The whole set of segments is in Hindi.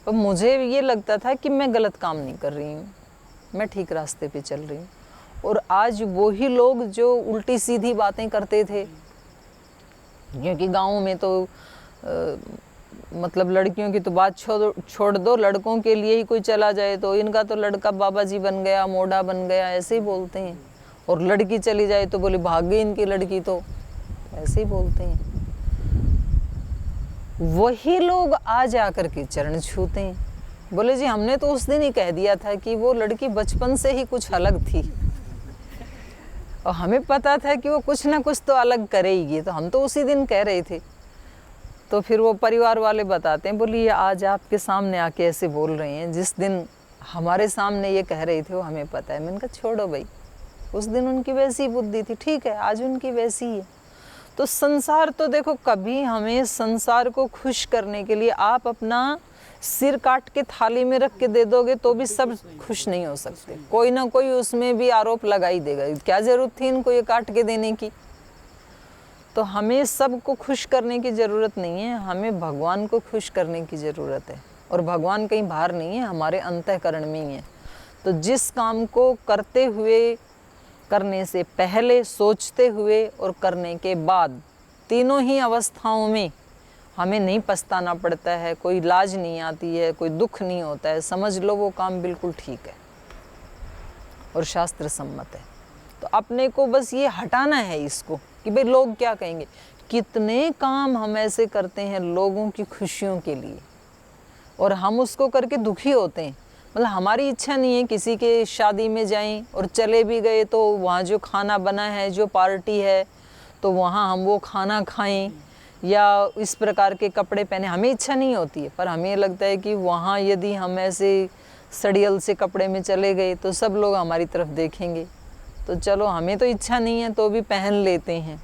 पर मुझे ये लगता था कि मैं गलत काम नहीं कर रही हूँ, मैं ठीक रास्ते पे चल रही हूँ। और आज वही लोग जो उल्टी सीधी बातें करते थे, क्योंकि गाँव में तो मतलब लड़कियों की तो बात छोड़ दो, लड़कों के लिए ही कोई चला जाए तो इनका तो लड़का बाबा जी बन गया, मोढ़ा बन गया, ऐसे ही बोलते हैं। और लड़की चली जाए तो बोले भाग गई इनकी लड़की, तो ऐसे ही बोलते हैं। वही लोग आज आकर के चरण छूते हैं, बोले जी हमने तो उस दिन ही कह दिया था कि वो लड़की बचपन से ही कुछ अलग थी और हमें पता था कि वो कुछ ना कुछ तो अलग करेगी, तो हम तो उसी दिन कह रहे थे। तो फिर वो परिवार वाले बताते हैं, बोली ये आज आपके सामने आके ऐसे बोल रहे हैं, जिस दिन हमारे सामने ये कह रहे थे वो हमें पता है। मैंने कहा छोड़ो भाई, उस दिन उनकी वैसी बुद्धि थी, ठीक है आज उनकी वैसी ही है। तो संसार तो देखो, कभी हमें संसार को खुश करने के लिए आप अपना सिर काट के थाली में रख के दे दोगे तो भी सब खुश नहीं हो सकते, कोई ना कोई उसमें भी आरोप लगा ही देगा। क्या जरूरत थी इनको ये काट के देने की। तो हमें सबको खुश करने की ज़रूरत नहीं है, हमें भगवान को खुश करने की ज़रूरत है। और भगवान कहीं बाहर नहीं है, हमारे अंतःकरण में ही है। तो जिस काम को करते हुए, करने से पहले, सोचते हुए और करने के बाद, तीनों ही अवस्थाओं में हमें नहीं पछताना पड़ता है, कोई लाज नहीं आती है, कोई दुख नहीं होता है, समझ लो वो काम बिल्कुल ठीक है और शास्त्र सम्मत है। तो अपने को बस ये हटाना है इसको कि भाई लोग क्या कहेंगे। कितने काम हम ऐसे करते हैं लोगों की खुशियों के लिए और हम उसको करके दुखी होते हैं। मतलब हमारी इच्छा नहीं है किसी के शादी में जाएं और चले भी गए तो वहाँ जो खाना बना है, जो पार्टी है, तो वहाँ हम वो खाना खाएं या इस प्रकार के कपड़े पहने, हमें इच्छा नहीं होती है। पर हमें लगता है कि वहाँ यदि हम ऐसे सड़ियल से कपड़े में चले गए तो सब लोग हमारी तरफ देखेंगे, तो चलो हमें तो इच्छा नहीं है तो भी पहन लेते हैं।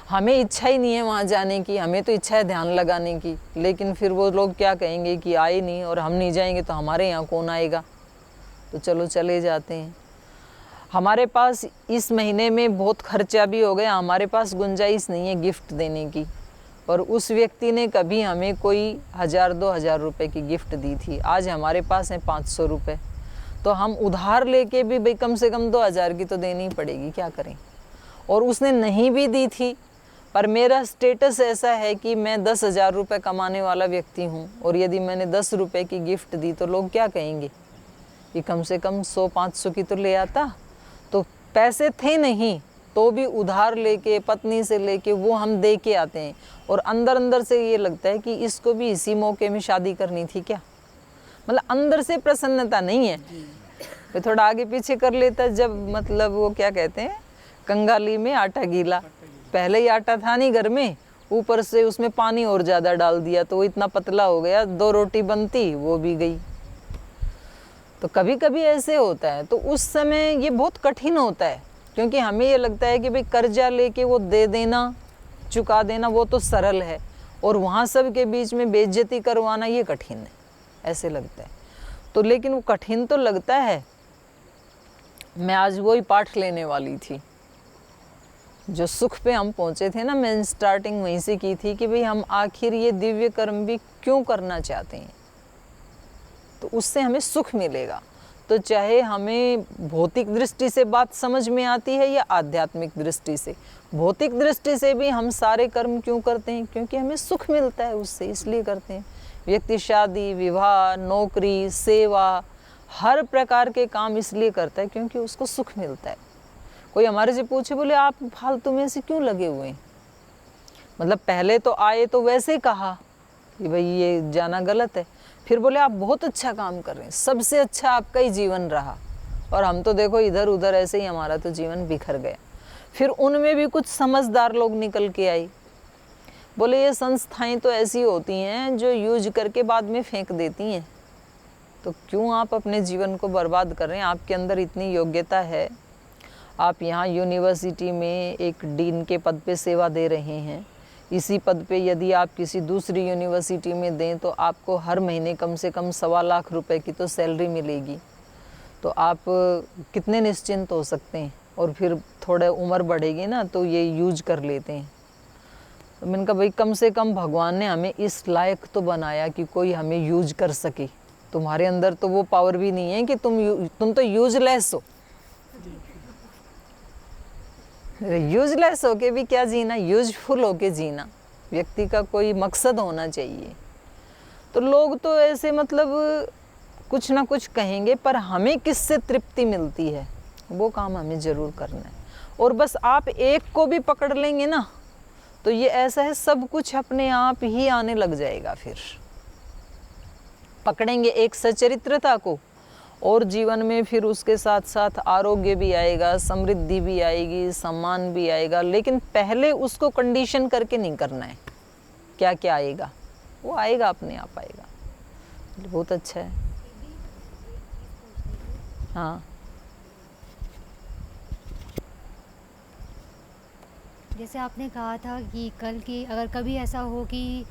हमें इच्छा ही नहीं है वहाँ जाने की, हमें तो इच्छा है ध्यान लगाने की, लेकिन फिर वो लोग क्या कहेंगे कि आए नहीं, और हम नहीं जाएंगे तो हमारे यहाँ कौन आएगा, तो चलो चले जाते हैं। हमारे पास इस महीने में बहुत खर्चा भी हो गया, हमारे पास गुंजाइश नहीं है गिफ्ट देने की, और उस व्यक्ति ने कभी हमें कोई 1000-2000 रुपये की गिफ्ट दी थी, आज हमारे पास है 500 रुपये, तो हम उधार लेके भी भाई कम से कम 2000 की तो देनी पड़ेगी, क्या करें। और उसने नहीं भी दी थी, पर मेरा स्टेटस ऐसा है कि मैं 10,000 रुपये कमाने वाला व्यक्ति हूँ, और यदि मैंने 10 रुपये की गिफ्ट दी तो लोग क्या कहेंगे कि कम से कम 100-500 की तो ले आता। तो पैसे थे नहीं तो भी उधार लेके, पत्नी से लेके वो हम दे के आते हैं, और अंदर अंदर से ये लगता है कि इसको भी इसी मौके में शादी करनी थी क्या। मतलब अंदर से प्रसन्नता नहीं है। फिर थोड़ा आगे पीछे कर लेता, जब मतलब वो क्या कहते हैं, कंगाली में आटा गीला, पहले ही आटा था नहीं घर में, ऊपर से उसमें पानी और ज़्यादा डाल दिया तो वो इतना पतला हो गया, 2 रोटी बनती वो भी गई। तो कभी कभी ऐसे होता है, तो उस समय ये बहुत कठिन होता है, क्योंकि हमें ये लगता है कि भाई कर्जा लेके वो दे देना, चुका देना वो तो सरल है, और वहाँ सब के बीच में बेइज्जती करवाना ये कठिन है, ऐसे लगता है। तो लेकिन वो कठिन तो लगता है। मैं आज वही पाठ लेने वाली थी, जो सुख पे हम पहुँचे थे ना, मैं स्टार्टिंग वहीं से की थी कि भाई हम आखिर ये दिव्य कर्म भी क्यों करना चाहते हैं, तो उससे हमें सुख मिलेगा। तो चाहे हमें भौतिक दृष्टि से बात समझ में आती है या आध्यात्मिक दृष्टि से, भौतिक दृष्टि से भी हम सारे कर्म क्यों करते हैं, क्योंकि हमें सुख मिलता है उससे, इसलिए करते हैं। व्यक्ति शादी, विवाह, नौकरी, सेवा, हर प्रकार के काम इसलिए करता है क्योंकि उसको सुख मिलता है। कोई हमारे से पूछे, बोले आप फालतू में से क्यों लगे हुए हैं, मतलब पहले तो आए तो वैसे कहा कि भाई ये जाना गलत है, फिर बोले आप बहुत अच्छा काम कर रहे हैं, सबसे अच्छा आपका ही जीवन रहा, और हम तो देखो इधर उधर ऐसे ही हमारा तो जीवन बिखर गया। फिर उनमें भी कुछ समझदार लोग निकल के आई, बोले ये संस्थाएं तो ऐसी होती हैं जो यूज करके बाद में फेंक देती हैं, तो क्यों आप अपने जीवन को बर्बाद कर रहे हैं। आपके अंदर इतनी योग्यता है, आप यहाँ यूनिवर्सिटी में एक डीन के पद पे सेवा दे रहे हैं, इसी पद पे यदि आप किसी दूसरी यूनिवर्सिटी में दें तो आपको हर महीने कम से कम 1.25 लाख रुपए की तो सैलरी मिलेगी, तो आप कितने निश्चिंत हो सकते हैं। और फिर थोड़ा उम्र बढ़ेगी ना तो ये यूज कर लेते हैं। तो मैंने कहा भाई कम से कम भगवान ने हमें इस लायक तो बनाया कि कोई हमें यूज कर सके। तुम्हारे अंदर तो वो पावर भी नहीं है कि तुम तो यूजलेस हो। यूजलेस होके भी क्या जीना, यूजफुल होके जीना। व्यक्ति का कोई मकसद होना चाहिए। तो लोग तो ऐसे मतलब कुछ ना कुछ कहेंगे, पर हमें किससे तृप्ति मिलती है वो काम हमें ज़रूर करना है। और बस आप एक को भी पकड़ लेंगे ना तो ये ऐसा है, सब कुछ अपने आप ही आने लग जाएगा। फिर पकड़ेंगे एक सचरित्रता को और जीवन में फिर उसके साथ साथ आरोग्य भी आएगा, समृद्धि भी आएगी, सम्मान भी आएगा। लेकिन पहले उसको कंडीशन करके नहीं करना है। क्या क्या आएगा वो आएगा, अपने आप आएगा। बहुत अच्छा है। हाँ, जैसे आपने कहा था कि कल की अगर कभी ऐसा हो कि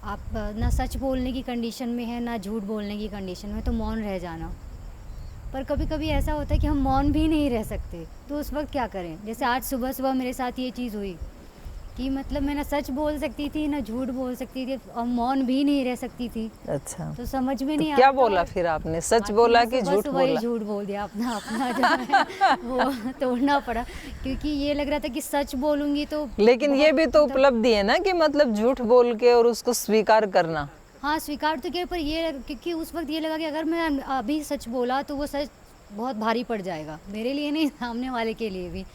आप ना सच बोलने की कंडीशन में है ना झूठ बोलने की कंडीशन में, तो मौन रह जाना। पर कभी कभी ऐसा होता है कि हम मौन भी नहीं रह सकते, तो उस वक्त क्या करें? जैसे आज सुबह सुबह मेरे साथ ये चीज़ हुई कि मतलब मैं ना सच बोल सकती थी ना झूठ बोल सकती थी और मौन भी नहीं रह सकती थी। अच्छा। तो समझ में नहीं तो आता। क्या बोला फिर आपने, सच बोला कि झूठ बोला? झूठ बोल दिया अपना अपना जो है वो तोड़ना पड़ा, क्योंकि ये लग रहा था कि सच बोलूंगी तो। लेकिन ये भी तो उपलब्धि है ना कि मतलब झूठ बोल के और उसको स्वीकार करना। हाँ, स्वीकार तो किया, पर ये क्योंकि उस वक्त ये लगा कि अगर मैं अभी सच बोला तो वो सच बहुत भारी पड़ जाएगा मेरे लिए, नहीं सामने वाले के लिए भी।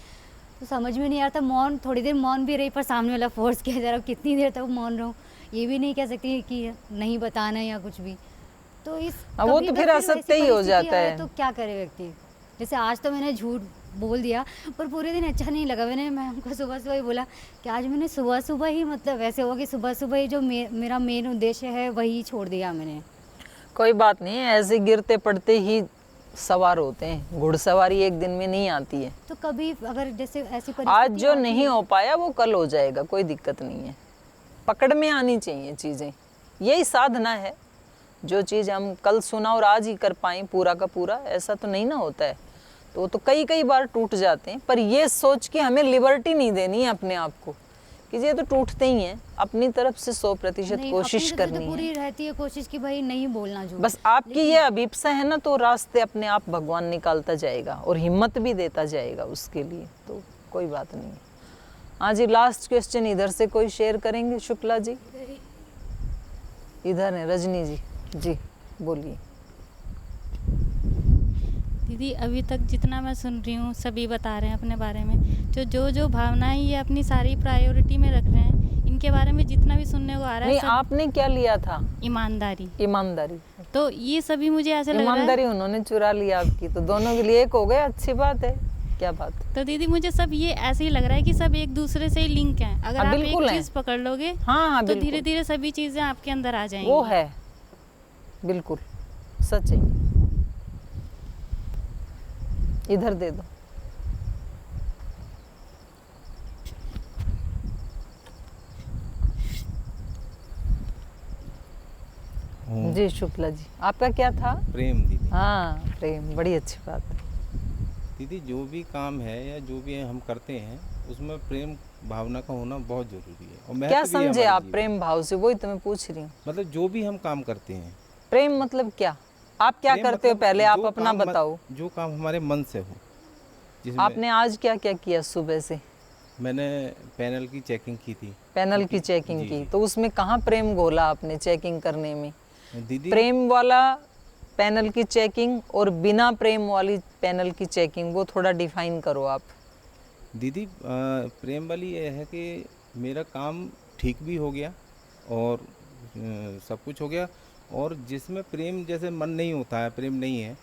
तो समझ में नहीं आ रहा था। मौन, थोड़ी देर मौन भी रही, पर सामने वाला फोर्स किया जा रहा, कितनी देर तक मौन रहूं, ये भी नहीं कह सकती कि नहीं बताना या कुछ भी। तो इस वो तो फिर असत्य ही हो जाता है। तो क्या करे व्यक्ति? जैसे आज तो मैंने झूठ बोल दिया, पर पूरे दिन अच्छा नहीं लगा। मैंने मैम को सुबह सुबह ही बोला कि आज मैंने सुबह सुबह ही, मतलब ऐसे हुआ कि सुबह सुबह ही जो मेरा मेन उद्देश्य है वही छोड़ दिया मैंने। कोई बात नहीं, ऐसे गिरते पड़ते ही सवार होते हैं। घुड़सवारी एक दिन में नहीं आती है। तो कभी अगर जैसे ऐसी आज जो नहीं हो पाया वो कल हो जाएगा, कोई दिक्कत नहीं है। पकड़ में आनी चाहिए चीज़ें, यही साधना है। जो चीज़ हम कल सुना और आज ही कर पाएँ पूरा का पूरा, ऐसा तो नहीं ना होता है। तो वो तो कई कई बार टूट जाते हैं। पर ये सोच के हमें लिबर्टी नहीं देनी है अपने आप को कि ये तो टूटते ही हैं। अपनी तरफ से 100% कोशिश करनी है। पूरी रहती है कोशिश कि भाई नहीं बोलना झूठ। बस आपकी ये अभिप्सा है ना, तो रास्ते अपने आप भगवान निकालता जाएगा और हिम्मत भी देता जाएगा उसके लिए। तो कोई बात नहीं है। हाँ जी, लास्ट क्वेश्चन इधर से कोई शेयर करेंगे? शुक्ला जी इधर है, रजनी जी जी बोलिए। दीदी, अभी तक जितना मैं सुन रही हूँ सभी बता रहे हैं अपने बारे में, जो भावनाएं ये अपनी सारी प्रायोरिटी में रख रहे हैं, इनके बारे में जितना भी सुनने को आ रहा है। नहीं, आपने क्या लिया था? ईमानदारी। ईमानदारी। तो ये सभी मुझे ऐसे लग रहा है ईमानदारी उन्होंने चुरा लिया आपकी, तो दोनों के लिए एक हो गया। अच्छी बात है। क्या बात? तो दीदी मुझे सब ये ऐसे ही लग रहा है कि सब एक दूसरे से ही लिंक हैं। अगर आप एक चीज पकड़ लोगे हाँ, तो धीरे धीरे सभी चीजें आपके अंदर आ जाएंगी। वो है, बिल्कुल सच है। इधर दे दो। जी शुक्ला जी, आपका क्या था? प्रेम दीदी। हाँ, प्रेम, बड़ी अच्छी बात। दीदी, जो भी काम है या जो भी हम करते हैं उसमें प्रेम भावना का होना बहुत जरूरी है। और क्या समझे आप प्रेम भाव से? वही तो मैं पूछ रही हूँ। मतलब जो भी हम काम करते हैं। प्रेम मतलब क्या? आप क्या करते हो? पहले आप अपना बताओ। जो काम हमारे मन से हो। आपने आज क्या क्या किया सुबह से? मैंने पैनल की चेकिंग की थी। पैनल की चेकिंग की, तो उसमें कहाँ प्रेम घोला आपने चेकिंग करने में? दीदी, प्रेम वाला पैनल की चेकिंग और बिना प्रेम वाली पैनल की चेकिंग, वो थोड़ा डिफाइन करो आप। दीदी, प्रेम वाली ये है कि मेरा काम ठीक भी हो गया और सब कुछ हो गया। और जिसमें प्रेम जैसे मन नहीं होता है, प्रेम नहीं है,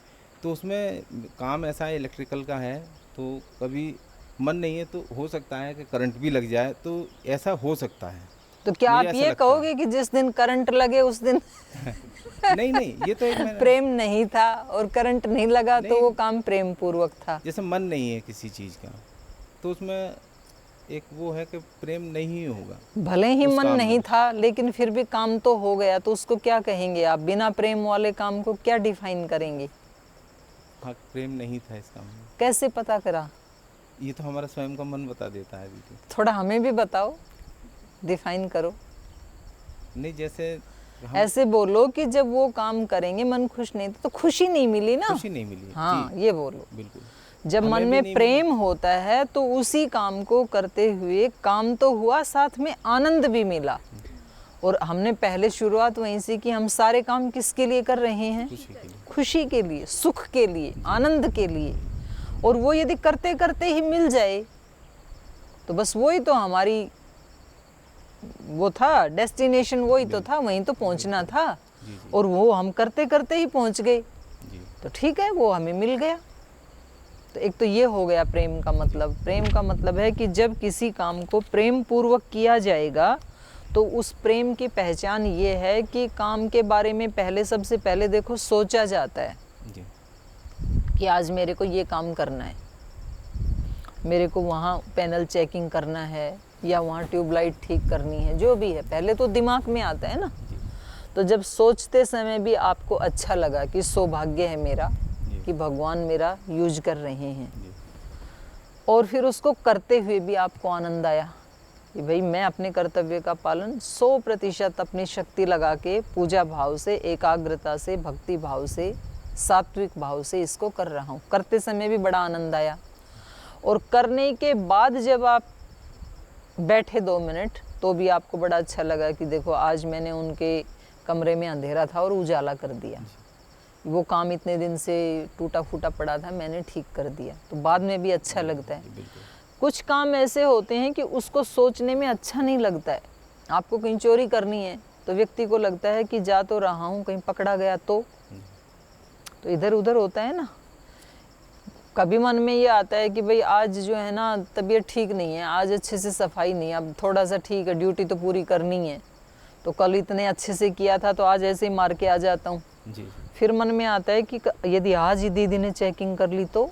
तो उसमें काम ऐसा है, इलेक्ट्रिकल का है, तो कभी मन नहीं है तो हो सकता है कि करंट भी लग जाए, तो ऐसा हो सकता है। तो क्या आप ये कहोगे कि जिस दिन करंट लगे उस दिन नहीं, ये तो एक प्रेम नहीं था और करंट नहीं लगा तो वो काम प्रेम पूर्वक था? जैसे मन नहीं है किसी चीज़ का, तो उसमें एक वो है कि प्रेम नहीं होगा। भले ही मन नहीं था लेकिन फिर भी काम तो हो गया, तो उसको क्या कहेंगे आप? बिना प्रेम वाले काम को क्या डिफाइन करेंगे? हाँ, प्रेम नहीं था इस काम में। कैसे पता करा? ये तो हमारा स्वयं का मन बता देता है दीदी। थोड़ा हमें भी बताओ। डिफाइन करो। नहीं, जैसे हम ऐसे बोलो कि जब वो काम करेंगे मन खुश नहीं तो खुशी नहीं मिली ना। खुशी नहीं मिली। हाँ, जी, ये बोलो। बिल्कुल। जब हमें मन भी में नहीं प्रेम होता है तो उसी काम को करते हुए काम तो हुआ, साथ में आनंद भी मिला। और हमने पहले शुरुआत वहीं से कि हम सारे काम किसके लिए कर रहे हैं? खुशी के लिए। खुशी के लिए, सुख के लिए, आनंद के लिए। और वो यदि करते करते ही मिल जाए तो बस वही तो हमारी वो था डेस्टिनेशन, वही तो था, वहीं तो पहुंचना था। जी, जी, और वो हम करते करते ही पहुंच गए, जी, तो ठीक है, वो हमें मिल गया। तो एक तो ये हो गया प्रेम का मतलब। प्रेम का मतलब है कि जब किसी काम को प्रेम पूर्वक किया जाएगा तो उस प्रेम की पहचान ये है कि काम के बारे में पहले, सबसे पहले देखो सोचा जाता है जी, कि आज मेरे को ये काम करना है, मेरे को वहाँ पैनल चेकिंग करना है या वहाँ ट्यूबलाइट ठीक करनी है, जो भी है पहले तो दिमाग में आता है ना। जी, तो जब सोचते समय भी आपको अच्छा लगा कि सौभाग्य है मेरा जी, कि भगवान मेरा यूज कर रहे हैं, जी, और फिर उसको करते हुए भी आपको आनंद आया कि भाई मैं अपने कर्तव्य का पालन 100% अपनी शक्ति लगा के पूजा भाव से, एकाग्रता से, भक्ति भाव से, सात्विक भाव से इसको कर रहा हूँ। करते समय भी बड़ा आनंद आया। और करने के बाद जब आप बैठे 2 मिनट तो भी आपको बड़ा अच्छा लगा कि देखो आज मैंने उनके कमरे में अंधेरा था और उजाला कर दिया, वो काम इतने दिन से टूटा फूटा पड़ा था मैंने ठीक कर दिया, तो बाद में भी अच्छा लगता है। बिल्कुल। कुछ काम ऐसे होते हैं कि उसको सोचने में अच्छा नहीं लगता है। आपको कहीं चोरी करनी है तो व्यक्ति को लगता है कि जा तो रहा हूँ, कहीं पकड़ा गया तो इधर उधर होता है ना। कभी मन में ये आता है कि भाई आज जो है ना तबीयत ठीक नहीं है, आज अच्छे से सफाई नहीं, अब थोड़ा सा ठीक है, ड्यूटी तो पूरी करनी है, तो कल इतने अच्छे से किया था तो आज ऐसे ही मार के आ जाता हूँ। जी, जी, फिर मन में आता है कि यदि आज ही दीदी ने चेकिंग कर ली तो,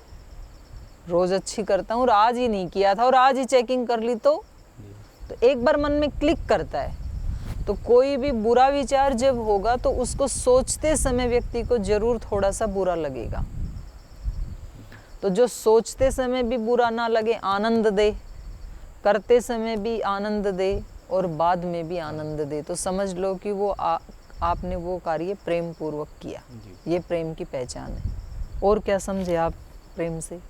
रोज़ अच्छी करता हूँ और आज ही नहीं किया था और आज ही चेकिंग कर ली तो एक बार मन में क्लिक करता है। तो कोई भी बुरा विचार जब होगा तो उसको सोचते समय व्यक्ति को जरूर थोड़ा सा बुरा लगेगा। तो जो सोचते समय भी बुरा ना लगे, आनंद दे, करते समय भी आनंद दे और बाद में भी आनंद दे, तो समझ लो कि वो आपने वो कार्य प्रेम पूर्वक किया। जी। ये प्रेम की पहचान है। और क्या समझे आप प्रेम से?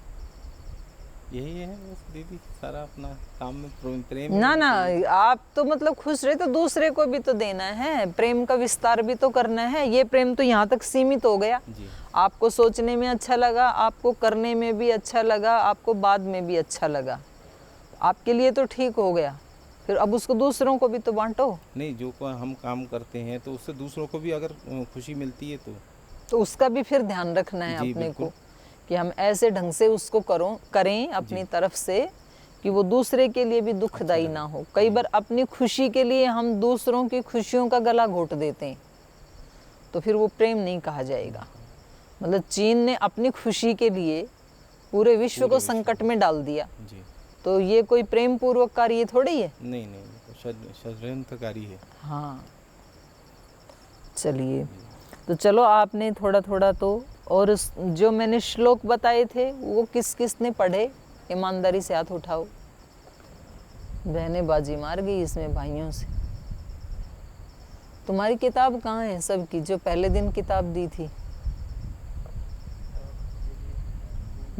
यही है बस दीदी, सारा अपना काम में प्रेम ना है। ना, आप तो मतलब खुश रहे तो दूसरे को भी तो देना है, प्रेम का विस्तार भी तो करना है। ये प्रेम तो यहाँ तक सीमित हो गया। जी, आपको सोचने में अच्छा लगा, आपको करने में भी अच्छा लगा, आपको बाद में भी अच्छा लगा, आपके लिए तो ठीक हो गया। फिर अब उसको दूसरों को भी तो बांटो। नहीं, जो हम काम करते हैं तो उससे दूसरों को भी अगर खुशी मिलती है तो उसका भी फिर ध्यान रखना है जी, अपने बिल्कुल। को कि हम ऐसे ढंग से उसको करें अपनी तरफ से कि वो दूसरे के लिए भी दुखदायी ना हो। कई बार अपनी खुशी के लिए हम दूसरों की खुशियों का गला घोट देते हैं, तो फिर वो प्रेम नहीं कहा जाएगा। मतलब चीन ने अपनी खुशी के लिए पूरे विश्व को संकट में डाल दिया, जी। तो ये कोई प्रेम पूर्वक कार्य थोड़ी है। नहीं नहीं, तो षड्यंत्रकारी है। हाँ, चलिए, तो चलो आपने थोड़ा थोड़ा तो, और जो मैंने श्लोक बताए थे वो किस किस ने पढ़े? ईमानदारी से हाथ उठाओ। बहनें बाजी मार गई इसमें भाइयों से। तुम्हारी किताब कहाँ है सबकी, जो पहले दिन किताब दी थी?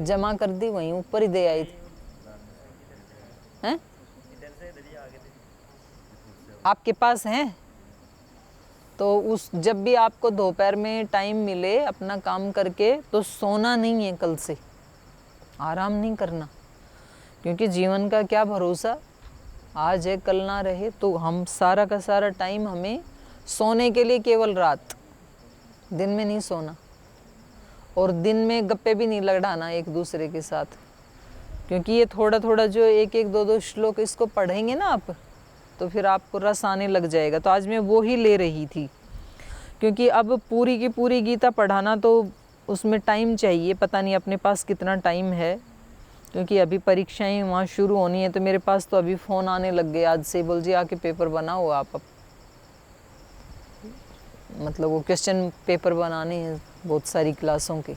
जमा कर दी, वहीं ऊपर ही दे आई थी। हैं? आपके पास हैं? तो उस जब भी आपको दोपहर में टाइम मिले अपना काम करके, तो सोना नहीं है, कल से आराम नहीं करना, क्योंकि जीवन का क्या भरोसा, आज है कल ना रहे। तो हम सारा का सारा टाइम हमें सोने के लिए केवल रात, दिन में नहीं सोना, और दिन में गप्पे भी नहीं लड़ाना एक दूसरे के साथ, क्योंकि ये थोड़ा थोड़ा जो एक एक दो दो श्लोक इसको पढ़ेंगे ना आप, तो फिर आपको रस आने लग जाएगा। तो आज मैं वो ही ले रही थी, क्योंकि अब पूरी की पूरी गीता पढ़ाना तो उसमें टाइम चाहिए, पता नहीं अपने पास कितना टाइम है, क्योंकि अभी परीक्षाएं वहाँ शुरू होनी है। तो मेरे पास तो अभी फ़ोन आने लग गए आज से, बोल जी आके पेपर बनाओ आप। मतलब वो क्वेश्चन पेपर बनाने हैं बहुत सारी क्लासों के।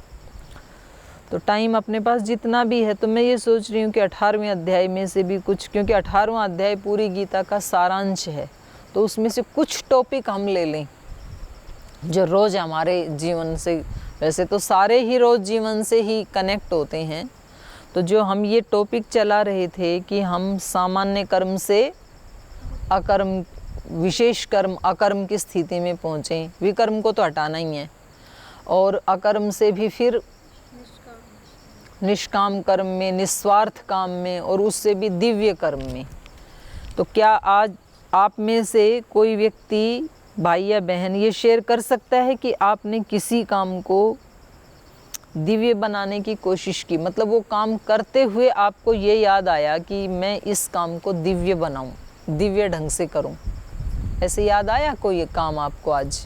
तो टाइम अपने पास जितना भी है, तो मैं ये सोच रही हूँ कि 18वें अध्याय में से भी कुछ, क्योंकि 18वां अध्याय पूरी गीता का सारांश है, तो उसमें से कुछ टॉपिक हम ले लें जो रोज़ हमारे जीवन से, वैसे तो सारे ही रोज़ जीवन से ही कनेक्ट होते हैं, तो जो हम ये टॉपिक चला रहे थे कि हम सामान्य कर्म से अकर्म, विशेष कर्म अकर्म की स्थिति में पहुँचें। विकर्म को तो हटाना ही है, और अकर्म से भी फिर निष्काम कर्म में, निस्वार्थ काम में, और उससे भी दिव्य कर्म में। तो क्या आज आप में से कोई व्यक्ति, भाई या बहन, ये शेयर कर सकता है कि आपने किसी काम को दिव्य बनाने की कोशिश की, मतलब वो काम करते हुए आपको ये याद आया कि मैं इस काम को दिव्य बनाऊं, दिव्य ढंग से करूं, ऐसे याद आया कोई ये काम आपको आज?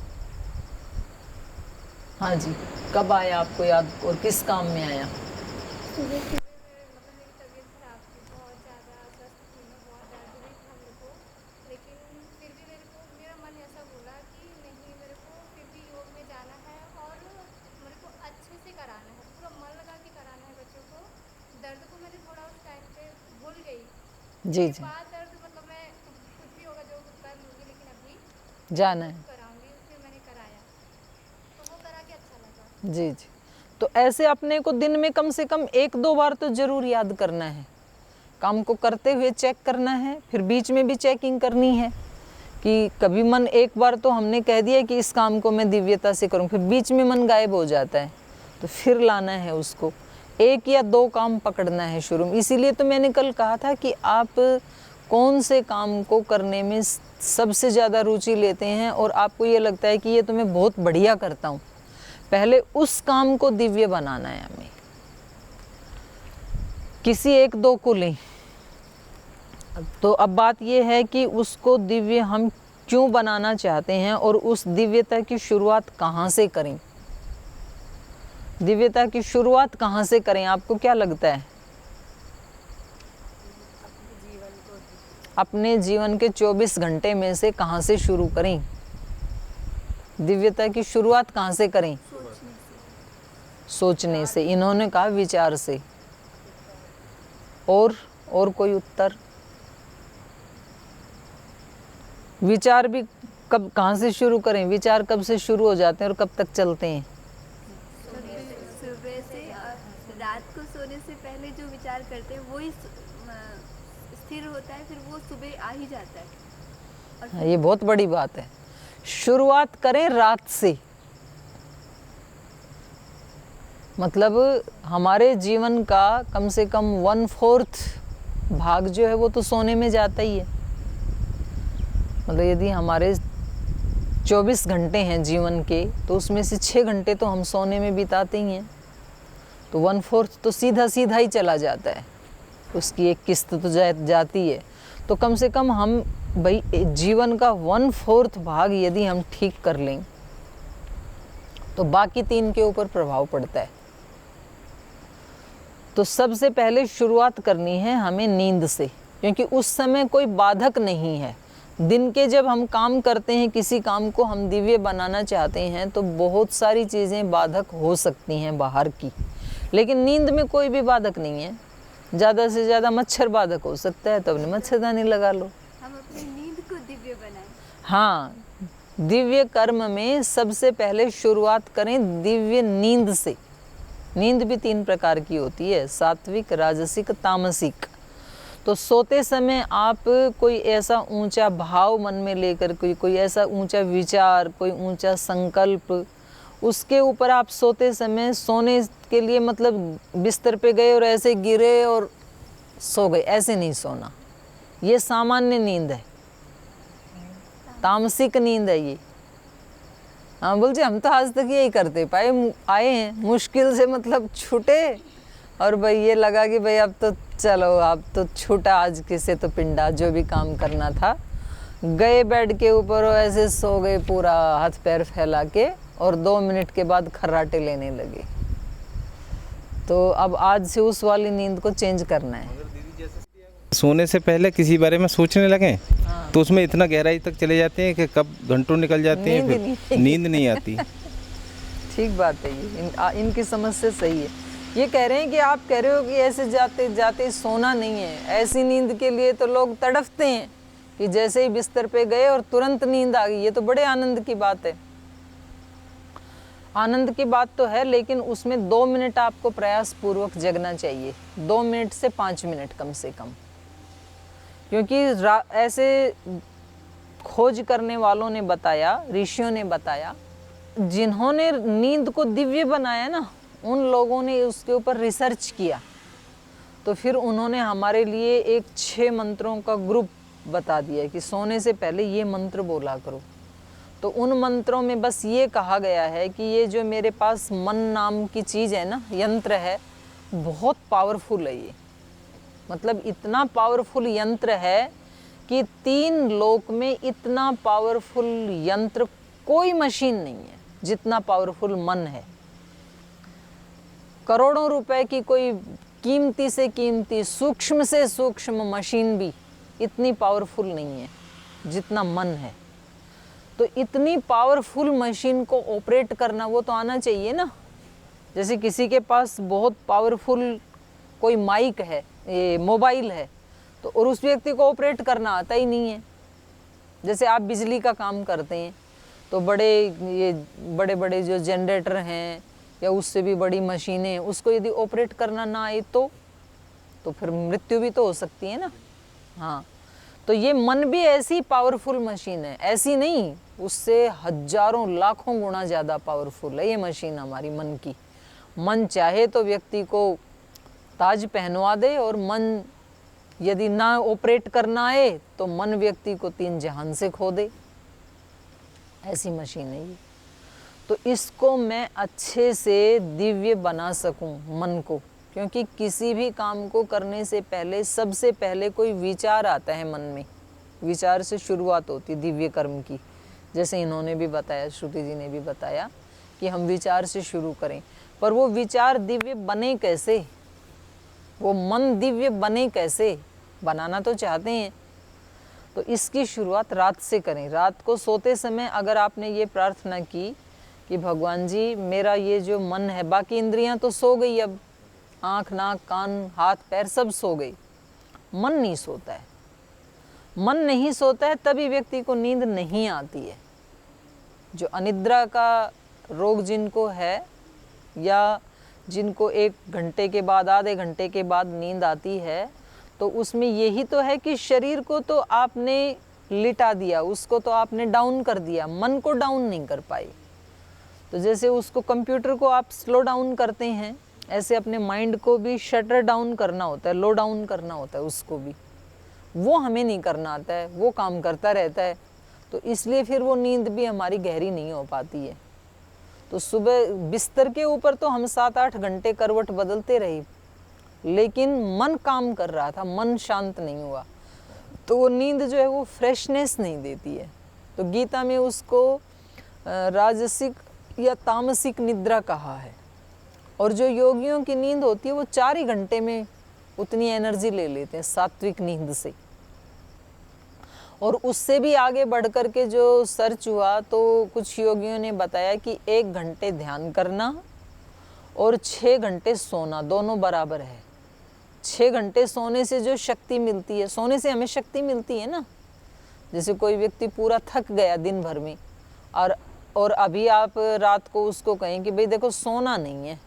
हाँ जी, कब आया आपको याद और किस काम में आया? सुबह सुबह मतलब मेरी तबीयत ख़राब थी, बहुत ज़्यादा स्वस्थ थी मैं, बहुत दर्द हुई थी हम लोग को, लेकिन फिर भी मेरा मन ऐसा बोला कि नहीं, मेरे को फिर भी योग में जाना है और मेरे को अच्छे से कराना है, पूरा मन लगा के कराना है बच्चों को। दर्द को मैंने थोड़ा उस टाइम पे भूल गई। जी उसके जी, बाद दर्द मतलब मैं कुछ भी होगा जो कर लूँगी, लेकिन अभी जाना है। कराऊँगी, इसलिए मैंने कराया, तो वो करा के अच्छा लगा। जी जी, तो ऐसे अपने को दिन में कम से कम 1-2 बार तो ज़रूर याद करना है, काम को करते हुए चेक करना है, फिर बीच में भी चेकिंग करनी है कि कभी मन, एक बार तो हमने कह दिया कि इस काम को मैं दिव्यता से करूं, फिर बीच में मन गायब हो जाता है, तो फिर लाना है उसको, 1 या 2 काम पकड़ना है शुरू में। इसीलिए तो मैंने कल कहा था कि आप कौन से काम को करने में सबसे ज़्यादा रुचि लेते हैं और आपको ये लगता है कि ये तो मैं बहुत बढ़िया करता हूँ, पहले उस काम को दिव्य बनाना है हमें। किसी 1-2 को लें, तो अब बात ये है कि उसको दिव्य हम क्यों बनाना चाहते हैं और उस दिव्यता की शुरुआत कहाँ से करें, दिव्यता की शुरुआत कहाँ से करें, आपको क्या लगता है? अपने जीवन के 24 घंटे में से कहाँ से शुरू करें, दिव्यता की शुरुआत कहाँ से करें? सोचने से। इन्होंने कहा विचार से। और कोई उत्तर? विचार भी कब, कहाँ से शुरू करें, विचार कब से शुरू हो जाते हैं और कब तक चलते हैं? सुबह से रात को सोने से पहले जो विचार करते हैं वही स्थिर होता है, फिर वो सुबह आ ही जाता है। हाँ, ये बहुत बड़ी बात है। शुरुआत करें रात से, मतलब हमारे जीवन का कम से कम 1/4 भाग जो है वो तो सोने में जाता ही है। मतलब यदि हमारे 24 घंटे हैं जीवन के, तो उसमें से 6 घंटे तो हम सोने में बिताते ही हैं, तो 1/4 तो सीधा सीधा ही चला जाता है, उसकी एक किस्त तो जाती है। तो कम से कम हम भाई जीवन का 1/4 भाग यदि हम ठीक कर लें तो बाकी 3 के ऊपर प्रभाव पड़ता है। तो सबसे पहले शुरुआत करनी है हमें नींद से, क्योंकि उस समय कोई बाधक नहीं है। दिन के जब हम काम करते हैं, किसी काम को हम दिव्य बनाना चाहते हैं, तो बहुत सारी चीज़ें बाधक हो सकती हैं बाहर की, लेकिन नींद में कोई भी बाधक नहीं है। ज़्यादा से ज़्यादा मच्छर बाधक हो सकता है, तो अपने मच्छरदानी लगा लो। हम अपनी नींद को दिव्य बनाएं। हाँ, दिव्य कर्म में सबसे पहले शुरुआत करें दिव्य नींद से। नींद भी 3 प्रकार की होती है, सात्विक, राजसिक, तामसिक। तो सोते समय आप कोई ऐसा ऊंचा भाव मन में लेकर, कोई ऐसा ऊंचा विचार, कोई ऊंचा संकल्प, उसके ऊपर आप सोते समय, सोने के लिए मतलब बिस्तर पे गए और ऐसे गिरे और सो गए, ऐसे नहीं सोना। ये सामान्य नींद है, तामसिक नींद है ये। हाँ बोल जी, हम तो आज तक यही करते पाए आए हैं, मुश्किल से मतलब छूटे, और भाई ये लगा कि भाई अब तो चलो, अब तो छूटा आज किसे तो पिंडा, जो भी काम करना था, गए बेड के ऊपर और ऐसे सो गए पूरा हाथ पैर फैला के, और 2 मिनट के बाद खर्राटे लेने लगे। तो अब आज से उस वाली नींद को चेंज करना है। सोने से पहले किसी बारे में सोचने लगे तो उसमें इतना गहराई तक चले जाते हैं कि कब घंटों निकल जाते हैं, फिर नींद नहीं आती। ठीक बात है ये, इनकी समस्या सही है। ये कह रहे हैं कि आप कह रहे हो कि ऐसे जाते जाते सोना नहीं है। ऐसी नींद के लिए तो लोग तड़फते हैं कि जैसे ही बिस्तर पे गए और तुरंत नींद आ गई। ये तो बड़े आनंद की बात है। आनंद की बात तो है, लेकिन उसमें 2 मिनट आपको प्रयास पूर्वक जगना चाहिए, 2 मिनट से 5 मिनट कम से कम। क्योंकि ऐसे खोज करने वालों ने बताया, ऋषियों ने बताया, जिन्होंने नींद को दिव्य बनाया ना, उन लोगों ने उसके ऊपर रिसर्च किया। तो फिर उन्होंने हमारे लिए एक 6 मंत्रों का ग्रुप बता दिया कि सोने से पहले ये मंत्र बोला करो। तो उन मंत्रों में बस ये कहा गया है कि ये जो मेरे पास मन नाम की चीज़ है ना, यंत्र है, बहुत पावरफुल है ये। मतलब इतना पावरफुल यंत्र है कि 3 लोक में इतना पावरफुल यंत्र कोई मशीन नहीं है जितना पावरफुल मन है। करोड़ों रुपए की कोई कीमती से कीमती, सूक्ष्म से सूक्ष्म मशीन भी इतनी पावरफुल नहीं है जितना मन है। तो इतनी पावरफुल मशीन को ऑपरेट करना वो तो आना चाहिए ना। जैसे किसी के पास बहुत पावरफुल कोई माइक है, ये मोबाइल है, तो और उस व्यक्ति को ऑपरेट करना आता ही नहीं है। जैसे आप बिजली का काम करते हैं तो बड़े बड़े जो जनरेटर हैं या उससे भी बड़ी मशीनें, उसको यदि ऑपरेट करना ना आए तो फिर मृत्यु भी तो हो सकती है ना। हाँ, तो ये मन भी ऐसी पावरफुल मशीन है, ऐसी नहीं, उससे हजारों लाखों गुना ज़्यादा पावरफुल है ये मशीन हमारी मन की। मन चाहे तो व्यक्ति को ताज पहनवा दे, और मन यदि ना ऑपरेट करना आए तो मन व्यक्ति को 3 जहान से खो दे। ऐसी मशीन है ये। तो इसको मैं अच्छे से दिव्य बना सकूं मन को, क्योंकि किसी भी काम को करने से पहले सबसे पहले कोई विचार आता है मन में। विचार से शुरुआत होती दिव्य कर्म की। जैसे इन्होंने भी बताया, श्रुति जी ने भी बताया कि हम विचार से शुरू करें, पर वो विचार दिव्य बने कैसे, वो मन दिव्य बने कैसे, बनाना तो चाहते हैं। तो इसकी शुरुआत रात से करें। रात को सोते समय अगर आपने ये प्रार्थना की कि भगवान जी मेरा ये जो मन है, बाकी इंद्रियां तो सो गई, अब आँख नाक कान हाथ पैर सब सो गई, मन नहीं सोता है। मन नहीं सोता है तभी व्यक्ति को नींद नहीं आती है। जो अनिद्रा का रोग जिनको है, या जिनको 1 घंटे के बाद, आधे घंटे के बाद नींद आती है, तो उसमें यही तो है कि शरीर को तो आपने लिटा दिया, उसको तो आपने डाउन कर दिया, मन को डाउन नहीं कर पाए। तो जैसे उसको कंप्यूटर को आप स्लो डाउन करते हैं, ऐसे अपने माइंड को भी शटर डाउन करना होता है, लो डाउन करना होता है उसको भी। वो हमें नहीं करना आता है, वो काम करता रहता है। तो इसलिए फिर वो नींद भी हमारी गहरी नहीं हो पाती है। तो सुबह बिस्तर के ऊपर तो हम 7-8 घंटे करवट बदलते रहे, लेकिन मन काम कर रहा था, मन शांत नहीं हुआ, तो वो नींद जो है वो फ्रेशनेस नहीं देती है। तो गीता में उसको राजसिक या तामसिक निद्रा कहा है। और जो योगियों की नींद होती है वो 4 ही घंटे में उतनी एनर्जी ले लेते हैं सात्विक नींद से। और उससे भी आगे बढ़ कर के जो सर्च हुआ तो कुछ योगियों ने बताया कि 1 घंटे ध्यान करना और 6 घंटे सोना दोनों बराबर है। 6 घंटे सोने से जो शक्ति मिलती है, सोने से हमें शक्ति मिलती है ना। जैसे कोई व्यक्ति पूरा थक गया दिन भर में, और अभी आप रात को उसको कहें कि भाई देखो सोना नहीं है,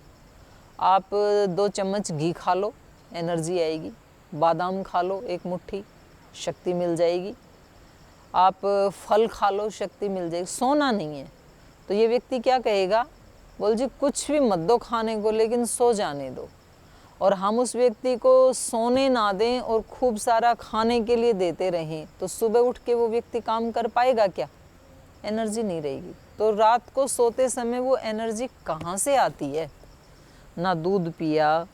आप 2 चम्मच घी खा लो, एनर्जी आएगी। बादाम खा लो 1 मुट्ठी, शक्ति मिल जाएगी। आप फल खा लो, शक्ति मिल जाएगी। सोना नहीं है तो ये व्यक्ति क्या कहेगा, बोल जी कुछ भी मत दो खाने को, लेकिन सो जाने दो। और हम उस व्यक्ति को सोने ना दें और खूब सारा खाने के लिए देते रहें, तो सुबह उठ के वो व्यक्ति काम कर पाएगा क्या? एनर्जी नहीं रहेगी। तो रात को सोते समय वो एनर्जी कहाँ से आती है? ना दूध पिया,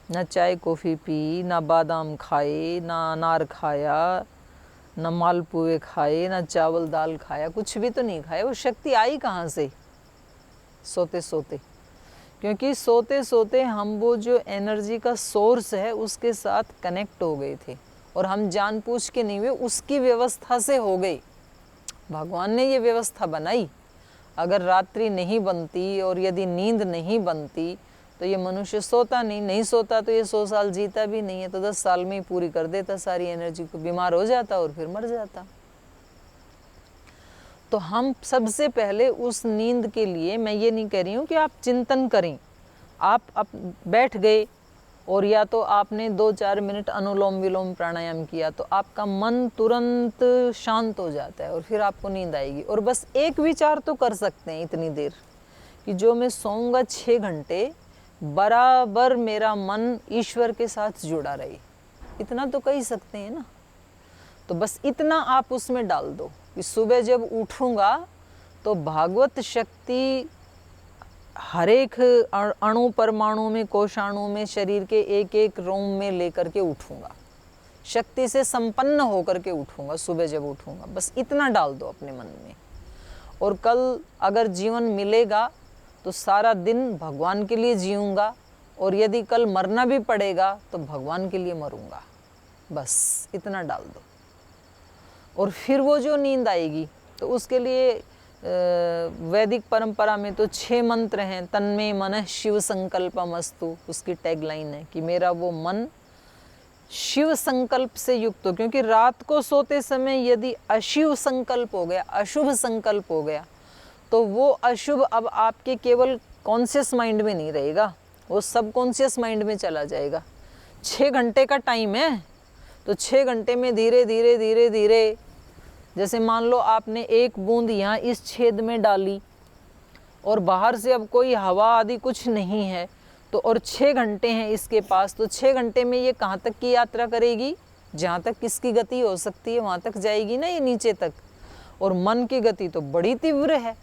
ना चाय कॉफ़ी पी, ना बादाम खाए, ना अनार खाया, ना मालपुए खाए, ना चावल दाल खाया, कुछ भी तो नहीं खाया। वो शक्ति आई कहाँ से? सोते सोते। क्योंकि सोते सोते हम वो जो एनर्जी का सोर्स है उसके साथ कनेक्ट हो गए थे, और हम जानबूझ के नहीं हुए, उसकी व्यवस्था से हो गई। भगवान ने ये व्यवस्था बनाई। अगर रात्रि नहीं बनती और यदि नींद नहीं बनती तो ये मनुष्य सोता नहीं सोता तो ये 100 साल जीता भी नहीं है, तो 10 साल में ही पूरी कर देता सारी एनर्जी को, बीमार हो जाता और फिर मर जाता। तो हम सबसे पहले उस नींद के लिए, मैं ये नहीं कह रही हूँ कि आप चिंतन करें, आप बैठ गए और या तो आपने 2-4 मिनट अनुलोम विलोम प्राणायाम किया तो आपका मन तुरंत शांत हो जाता है और फिर आपको नींद आएगी। और बस एक विचार तो कर सकते हैं इतनी देर कि जो मैं सोऊंगा 6 घंटे बराबर मेरा मन ईश्वर के साथ जुड़ा रहे, इतना तो कह ही सकते हैं ना। तो बस इतना आप उसमें डाल दो कि सुबह जब उठूंगा तो भागवत शक्ति हर एक अणु परमाणु में, कोशाणु में, शरीर के एक एक रोम में लेकर के उठूंगा, शक्ति से संपन्न होकर के उठूंगा सुबह जब उठूंगा। बस इतना डाल दो अपने मन में। और कल अगर जीवन मिलेगा तो सारा दिन भगवान के लिए जीऊंगा, और यदि कल मरना भी पड़ेगा तो भगवान के लिए मरूंगा। बस इतना डाल दो। और फिर वो जो नींद आएगी तो उसके लिए वैदिक परंपरा में तो 6 मंत्र हैं। तन्मे मनः शिव संकल्पमस्तु, उसकी टैगलाइन है कि मेरा वो मन शिव संकल्प से युक्त हो। क्योंकि रात को सोते समय यदि अशिव संकल्प हो गया, अशुभ संकल्प हो गया, तो वो अशुभ अब आपके केवल कॉन्शियस माइंड में नहीं रहेगा, वो सबकॉन्शियस माइंड में चला जाएगा। 6 घंटे का टाइम है, तो 6 घंटे में धीरे धीरे धीरे धीरे, जैसे मान लो आपने एक बूंद यहाँ इस छेद में डाली और बाहर से अब कोई हवा आदि कुछ नहीं है, तो और 6 घंटे हैं इसके पास, तो 6 घंटे में ये कहाँ तक की यात्रा करेगी? जहाँ तक किसकी गति हो सकती है वहाँ तक जाएगी ना, ये नीचे तक। और मन की गति तो बड़ी तीव्र है।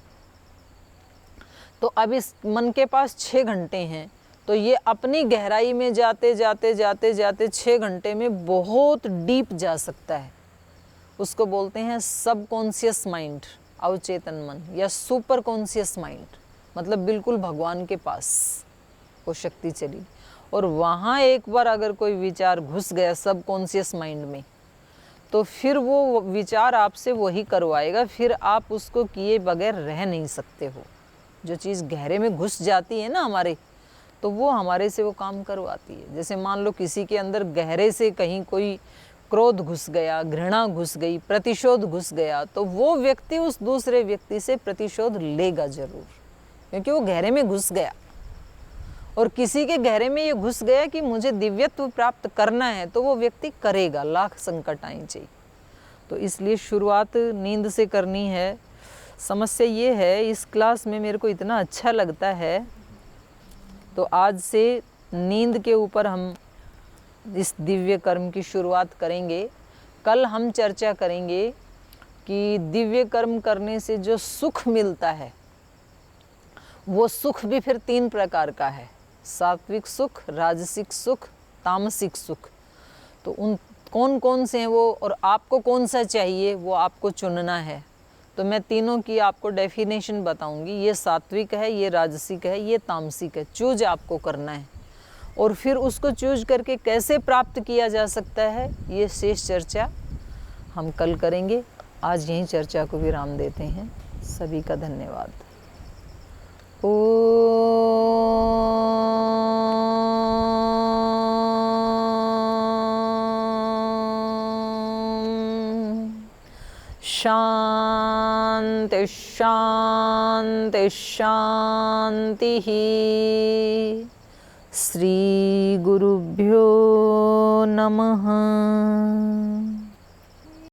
तो अब इस मन के पास 6 घंटे हैं, तो ये अपनी गहराई में जाते जाते जाते जाते 6 घंटे में बहुत डीप जा सकता है। उसको बोलते हैं सबकॉन्शियस माइंड, अवचेतन मन, या सुपर कॉन्शियस माइंड, मतलब बिल्कुल भगवान के पास वो शक्ति चली। और वहाँ एक बार अगर कोई विचार घुस गया सबकॉन्शियस माइंड में, तो फिर वो विचार आपसे वही करवाएगा, फिर आप उसको किए बगैर रह नहीं सकते हो। जो चीज़ गहरे में घुस जाती है ना हमारे, तो वो हमारे से वो काम करवाती है। जैसे मान लो किसी के अंदर गहरे से कहीं कोई क्रोध घुस गया, घृणा घुस गई, प्रतिशोध घुस गया, तो वो व्यक्ति उस दूसरे व्यक्ति से प्रतिशोध लेगा जरूर, क्योंकि वो गहरे में घुस गया। और किसी के गहरे में ये घुस गया कि मुझे दिव्यत्व प्राप्त करना है, तो वो व्यक्ति करेगा, लाख संकट आए चाहिए। तो इसलिए शुरुआत नींद से करनी है। समस्या ये है, इस क्लास में मेरे को इतना अच्छा लगता है, तो आज से नींद के ऊपर हम इस दिव्य कर्म की शुरुआत करेंगे। कल हम चर्चा करेंगे कि दिव्य कर्म करने से जो सुख मिलता है, वो सुख भी फिर 3 प्रकार का है, सात्विक सुख, राजसिक सुख, तामसिक सुख। तो उन कौन कौन से हैं वो, और आपको कौन सा चाहिए वो आपको चुनना है। तो मैं तीनों की आपको डेफिनेशन बताऊंगी, ये सात्विक है, ये राजसिक है, ये तामसिक है। चूज आपको करना है, और फिर उसको चूज करके कैसे प्राप्त किया जा सकता है, ये शेष चर्चा हम कल करेंगे। आज यहीं चर्चा को विराम देते हैं। सभी का धन्यवाद। शांति शांति शांति। श्री गुरुभ्यो नमः।